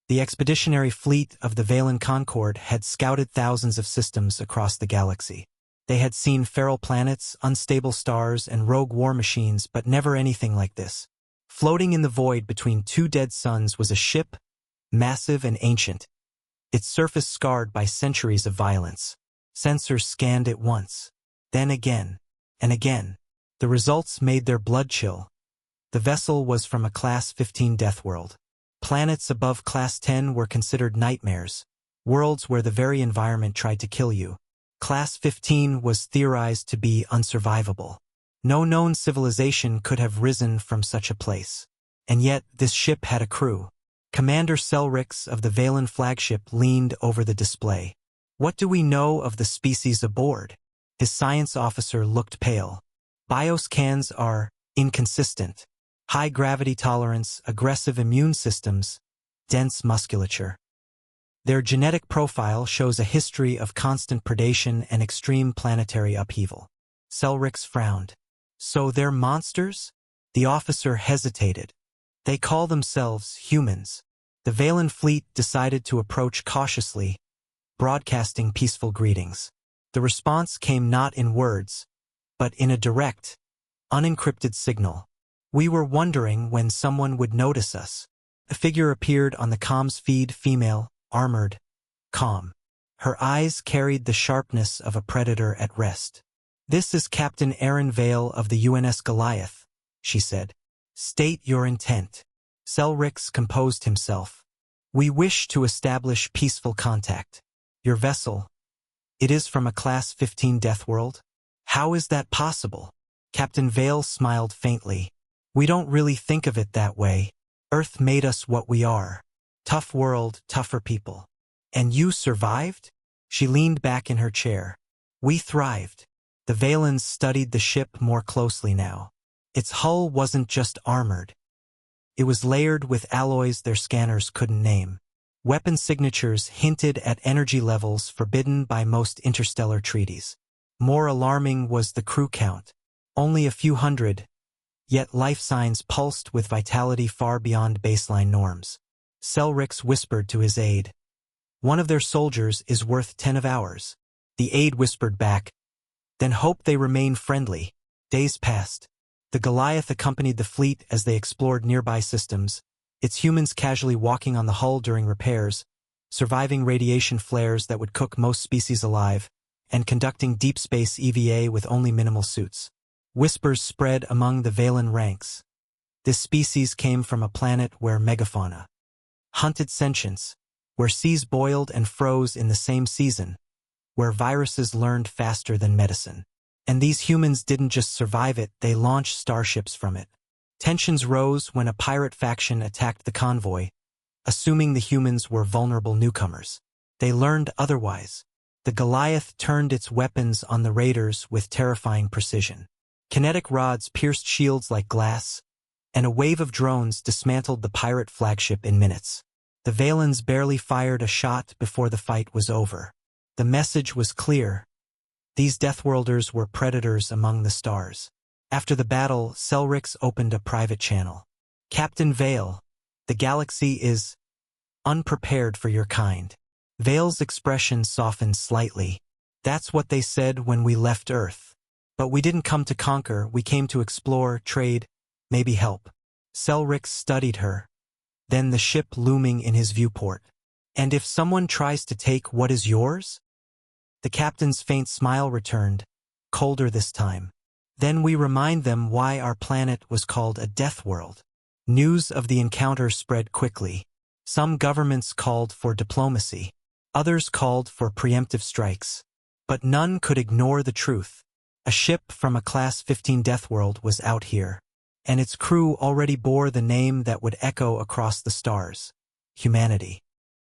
The expeditionary fleet of the Valen Concord had scouted thousands of systems across the galaxy. They had seen feral planets, unstable stars, and rogue war machines, but never anything like this. Floating in the void between two dead suns was a ship, massive and ancient, its surface scarred by centuries of violence. Sensors scanned it once, then again, and again. The results made their blood chill. The vessel was from a Class 15 Deathworld. Planets above Class 10 were considered nightmares, worlds where the very environment tried to kill you. Class 15 was theorized to be unsurvivable. No known civilization could have risen from such a place. And yet, this ship had a crew. Commander Selrix of the Valen flagship leaned over the display. "What do we know of the species aboard?" His science officer looked pale. "Bioscans are inconsistent. High gravity tolerance, aggressive immune systems, dense musculature. Their genetic profile shows a history of constant predation and extreme planetary upheaval." Selrix frowned. "So they're monsters?" The officer hesitated. "They call themselves humans." The Valen fleet decided to approach cautiously, broadcasting peaceful greetings. The response came not in words, but in a direct, unencrypted signal. "We were wondering when someone would notice us." A figure appeared on the comms feed, female, armored, calm. Her eyes carried the sharpness of a predator at rest. "This is Captain Aaron Vale of the UNS Goliath," she said. "State your intent." Selrix composed himself. "We wish to establish peaceful contact. Your vessel, it is from a Class 15 Deathworld?" "How is that possible?" Captain Vale smiled faintly. "We don't really think of it that way. Earth made us what we are. Tough world, tougher people." "And you survived?" She leaned back in her chair. "We thrived." The Valens studied the ship more closely now. Its hull wasn't just armored. It was layered with alloys their scanners couldn't name. Weapon signatures hinted at energy levels forbidden by most interstellar treaties. More alarming was the crew count. Only a few hundred, yet life signs pulsed with vitality far beyond baseline norms. Selrix whispered to his aide. "One of their soldiers is worth 10 of ours." The aide whispered back, "Then hope they remain friendly." Days passed. The Goliath accompanied the fleet as they explored nearby systems, its humans casually walking on the hull during repairs, surviving radiation flares that would cook most species alive, and conducting deep space EVA with only minimal suits. Whispers spread among the Valen ranks. This species came from a planet where megafauna hunted sentience, where seas boiled and froze in the same season, where viruses learned faster than medicine. And these humans didn't just survive it, they launched starships from it. Tensions rose when a pirate faction attacked the convoy, assuming the humans were vulnerable newcomers. They learned otherwise. The Goliath turned its weapons on the raiders with terrifying precision. Kinetic rods pierced shields like glass, and a wave of drones dismantled the pirate flagship in minutes. The Valens barely fired a shot before the fight was over. The message was clear. These Deathworlders were predators among the stars. After the battle, Selrix opened a private channel. "Captain Vale, the galaxy is unprepared for your kind." Vale's expression softened slightly. "That's what they said when we left Earth. But we didn't come to conquer, we came to explore, trade, maybe help." Selrix studied her, then the ship looming in his viewport. "And if someone tries to take what is yours?" The captain's faint smile returned, colder this time. "Then we remind them why our planet was called a death world." News of the encounter spread quickly. Some governments called for diplomacy. Others called for preemptive strikes. But none could ignore the truth. A ship from a Class 15 Deathworld was out here, and its crew already bore the name that would echo across the stars: humanity.